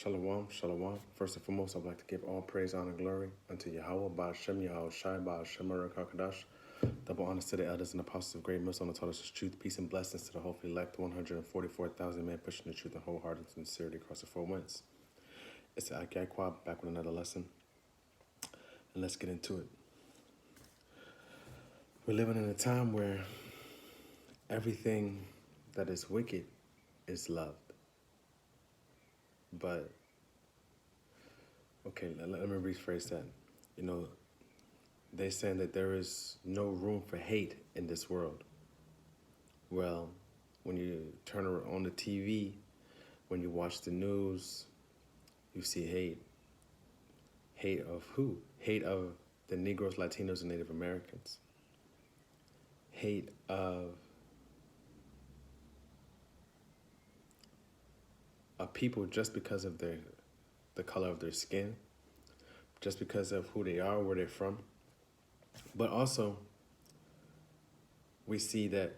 Shalom, shalom. First and foremost, I'd like to give all praise, honor, and glory unto Yahweh, Ba'ashem, Yahweh Shai, Ba'ashem, Baruch HaKadosh. Double honors to the elders and apostles of great Muslim that taught us truth, peace, and blessings to the hopefully elect 144,000 men pushing the truth and wholehearted sincerity across the four winds. It's the Akiaqua back with another lesson, and let's get into it. We're living in a time where everything that is wicked is loved. But, okay, let me rephrase that. You know, they're saying that there is no room for hate in this world. Well, when you turn on the TV, when you watch the news, you see hate. Hate of who? Hate of the Negroes, Latinos, and Native Americans. Hate of people just because of the color of their skin, just because of who they are, where they're from. But also, we see that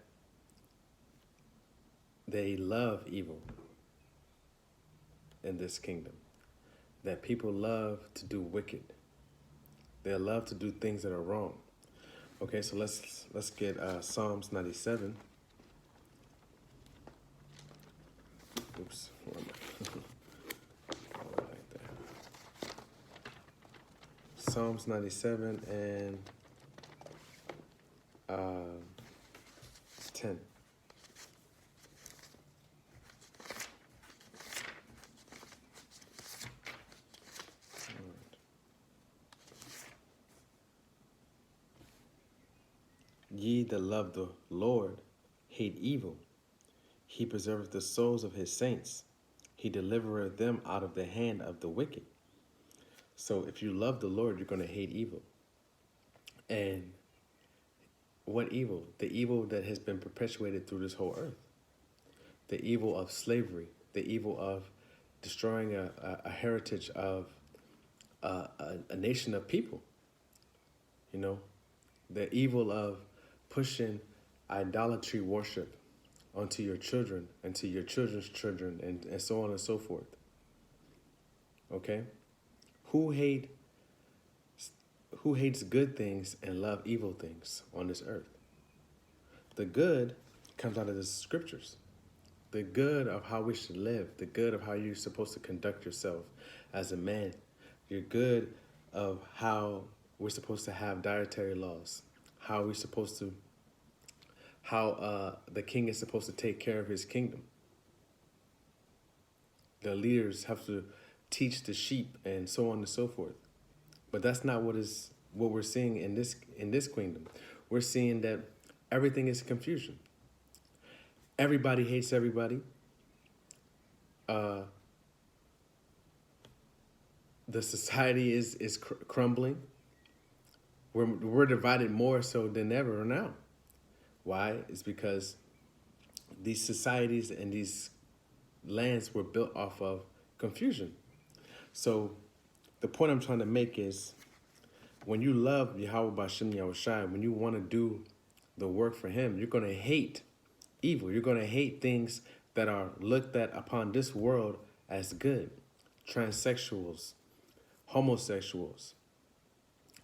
they love evil in this kingdom, that people love to do wicked. They love to do things that are wrong. Okay, so let's get Psalms 97. Oops, where am I? Like that. Psalms 97 and 10. Ye that love the Lord hate evil. He preserveth the souls of his saints. He delivereth them out of the hand of the wicked. So if you love the Lord, you're going to hate evil. And what evil? The evil that has been perpetuated through this whole earth. The evil of slavery. The evil of destroying a heritage of a nation of people. You know, the evil of pushing idolatry worship onto your children and to your children's children and so on and so forth. Okay? Who hates good things and love evil things on this earth? The good comes out of the scriptures. The good of how we should live, the good of how you're supposed to conduct yourself as a man. Your good of how we're supposed to have dietary laws, how the king is supposed to take care of his kingdom. The leaders have to teach the sheep and so on and so forth. But that's not what we're seeing in this kingdom. We're seeing that everything is confusion. Everybody hates everybody. The society is crumbling. We're divided more so than ever now. Why? It's because these societies and these lands were built off of confusion. So the point I'm trying to make is when you love Yahweh Ba'ashem Yahweh Shai, when you want to do the work for him, you're going to hate evil. You're going to hate things that are looked at upon this world as good. Transsexuals, homosexuals,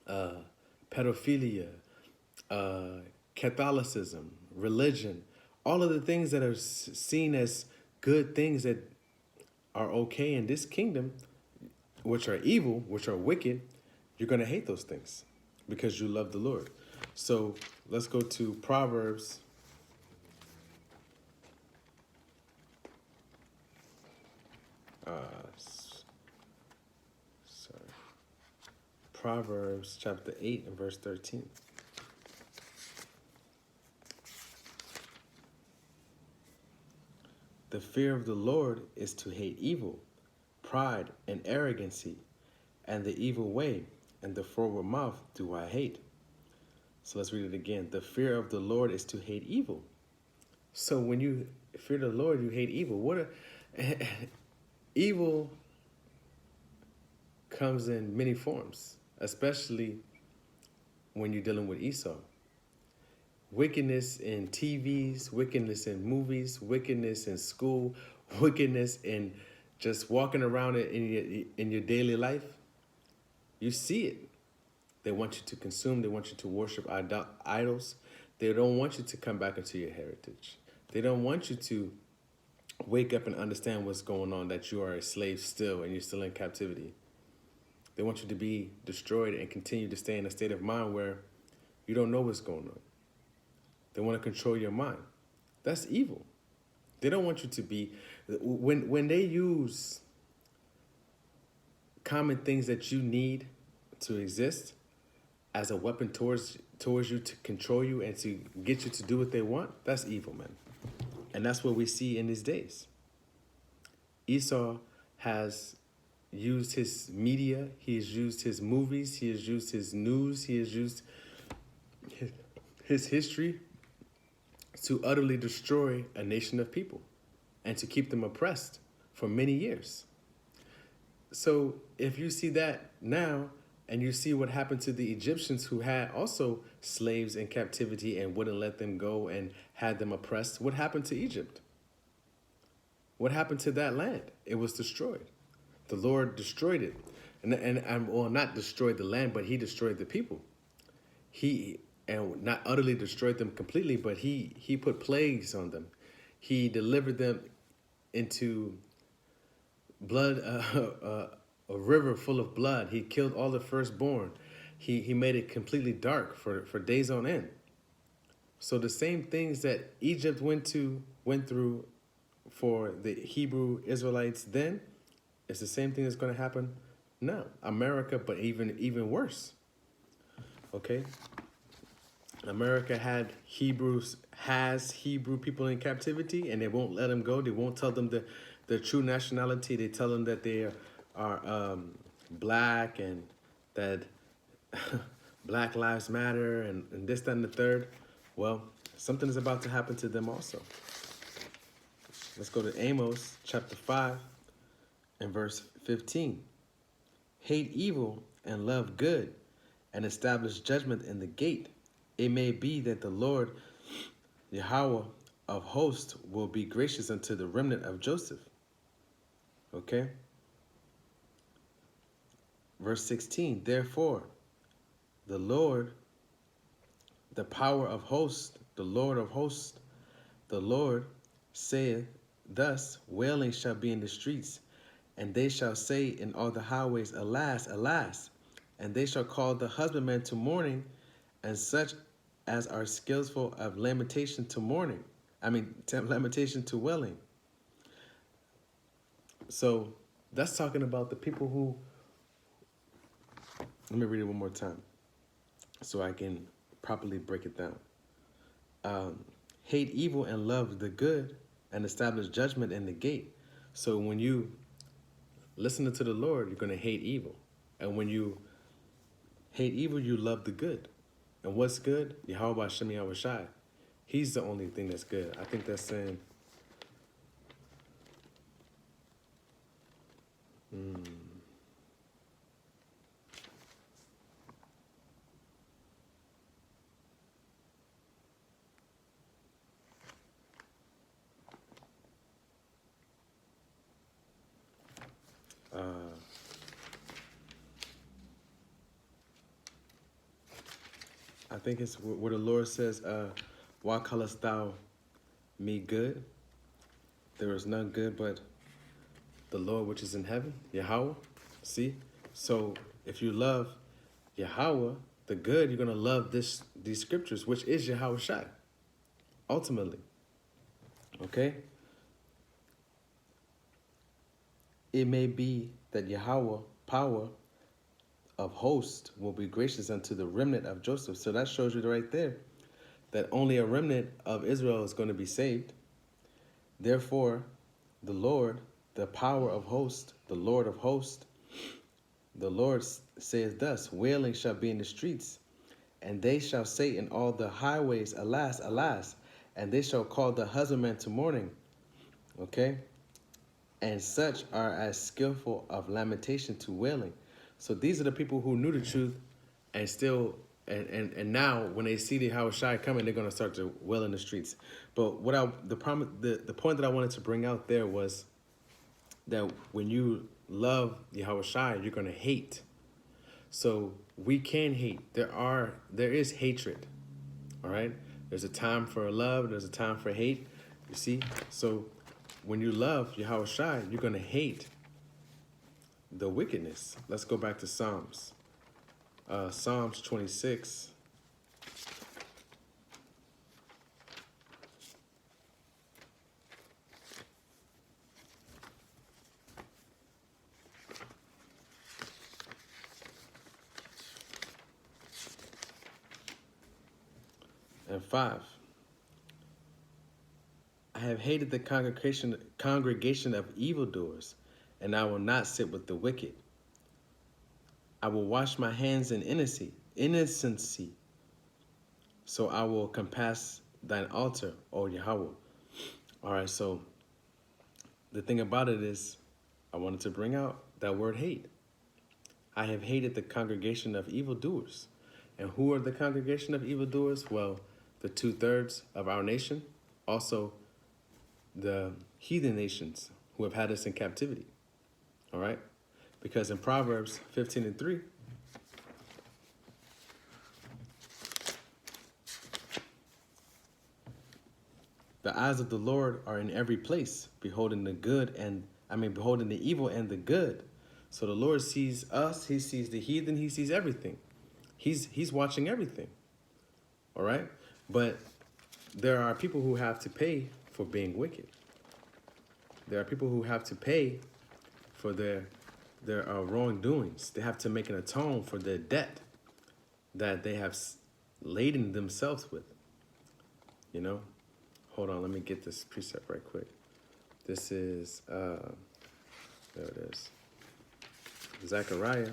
pedophilia, Catholicism, religion, all of the things that are seen as good things that are okay in this kingdom, which are evil, which are wicked, you're going to hate those things because you love the Lord. So let's go to Proverbs. Proverbs chapter 8 and verse 13. The fear of the Lord is to hate evil, pride and arrogancy, and the evil way, and the forward mouth do I hate. So let's read it again. The fear of the Lord is to hate evil. So when you fear the Lord, you hate evil. Evil comes in many forms, especially when you're dealing with Esau. Wickedness in TVs, wickedness in movies, wickedness in school, wickedness in just walking around in your daily life, you see it. They want you to consume. They want you to worship idols. They don't want you to come back into your heritage. They don't want you to wake up and understand what's going on, that you are a slave still and you're still in captivity. They want you to be destroyed and continue to stay in a state of mind where you don't know what's going on. They want to control your mind. That's evil. They don't want you to be, when they use common things that you need to exist as a weapon towards you to control you and to get you to do what they want, that's evil, man. And that's what we see in these days. Esau has used his media, he has used his movies, he has used his news, he has used his history to utterly destroy a nation of people and to keep them oppressed for many years. So if you see that now, and you see what happened to the Egyptians who had also slaves in captivity and wouldn't let them go and had them oppressed, what happened to Egypt? What happened to that land? It was destroyed. The Lord destroyed it. And well, not destroyed the land, but he destroyed the people. And not utterly destroyed them completely, but he put plagues on them. He delivered them into blood, a river full of blood. He killed all the firstborn. He made it completely dark for days on end. So the same things that Egypt went through for the Hebrew Israelites then, it's the same thing that's going to happen now. America, but even worse. Okay? America has Hebrew people in captivity, and they won't let them go. They won't tell them their true nationality. They tell them that they are black and that Black Lives Matter and this, that, and the third. Well, something is about to happen to them also. Let's go to Amos chapter 5 and verse 15. Hate evil and love good, and establish judgment in the gate. It may be that the Lord, Yahweh of hosts, will be gracious unto the remnant of Joseph. Okay? Verse 16, therefore, the Lord, the power of hosts, the Lord of hosts, the Lord saith thus, wailing shall be in the streets, and they shall say in all the highways, alas, alas, and they shall call the husbandman to mourning, and such as are skillful of lamentation to mourning. Lamentation to wailing. So that's talking about the people who, let me read it one more time so I can properly break it down. Hate evil and love the good, and establish judgment in the gate. So when you listen to the Lord, you're going to hate evil. And when you hate evil, you love the good. And what's good? Yahweh Shem Yahushai. He's the only thing that's good. I think that's saying, I think it's where the Lord says, why callest thou me good? There is none good but the Lord which is in heaven, Yahweh. See? So if you love Yahweh, the good, you're going to love these scriptures, which is Yahweh Shai, ultimately. Okay? It may be that Yahweh, power of hosts, will be gracious unto the remnant of Joseph. So that shows you right there that only a remnant of Israel is going to be saved. Therefore, the Lord, the power of hosts, the Lord of hosts, the Lord says thus, wailing shall be in the streets, and they shall say in all the highways, alas, alas, and they shall call the husbandman to mourning. Okay? And such are as skillful of lamentation to wailing. So these are the people who knew the truth and still, and now when they see the Yahushua coming, they're going to start to wail in the streets. But the point that I wanted to bring out there was that when you love Yahweh Shai, you're going to hate. So we can hate. There is hatred. All right. There's a time for love. There's a time for hate. You see. So when you love Yahweh Shai, you're going to hate the wickedness. Let's go back to Psalms. Psalms 26. And 5. I have hated the congregation of evildoers, and I will not sit with the wicked. I will wash my hands in innocency, so I will compass thine altar, O Yahweh. All right, so the thing about it is, I wanted to bring out that word hate. I have hated the congregation of evildoers. And who are the congregation of evildoers? Well, the 2/3 of our nation, also the heathen nations who have had us in captivity. All right? Because in Proverbs 15:3, the eyes of the Lord are in every place, beholding beholding the evil and the good. So the Lord sees us, he sees the heathen, he sees everything. He's watching everything. All right? But there are people who have to pay for being wicked. There are people who have to pay for their wrongdoings. They have to make an atone for their debt that they have laden themselves with. You know? Hold on, let me get this precept right quick. This is, there it is. Zechariah.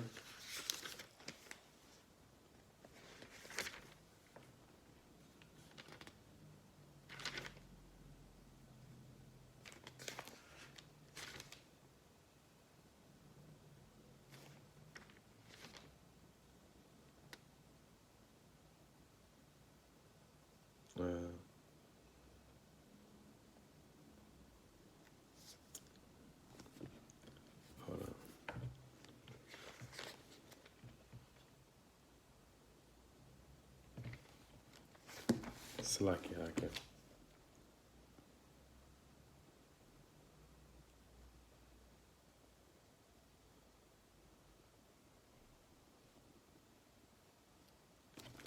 Hold on. Slakia, okay.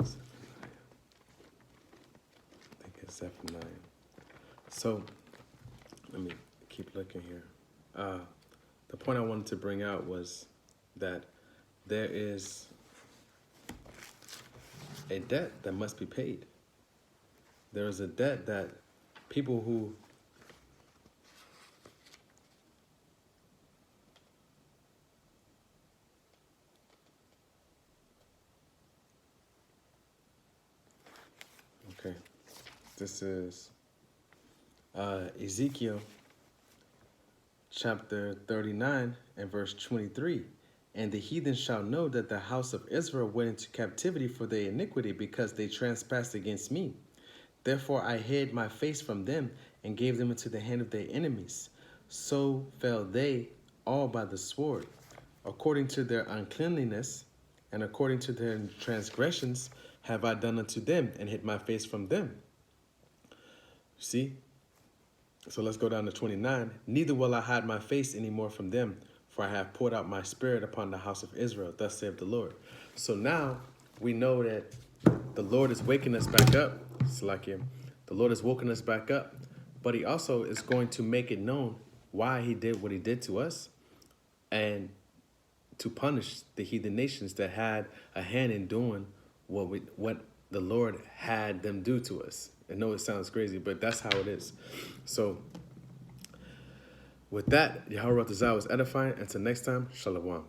I think it's Zephaniah. So, let me keep looking here. The point I wanted to bring out was that there is a debt that must be paid. There is a debt that people who okay, this is Ezekiel chapter 39 and verse 23. And the heathen shall know that the house of Israel went into captivity for their iniquity, because they trespassed against me. Therefore I hid my face from them and gave them into the hand of their enemies. So fell they all by the sword. According to their uncleanliness and according to their transgressions have I done unto them, and hid my face from them. See? So let's go down to 29. Neither will I hide my face any more from them, for I have poured out my spirit upon the house of Israel. Thus saith the Lord. So now we know that the Lord is waking us back up. It's like him. The Lord has woken us back up, but he also is going to make it known why he did what he did to us, and to punish the heathen nations that had a hand in doing what the Lord had them do to us. I know it sounds crazy, but that's how it is. So with that, Yahweh Rattazah was edifying. Until next time, Shalom.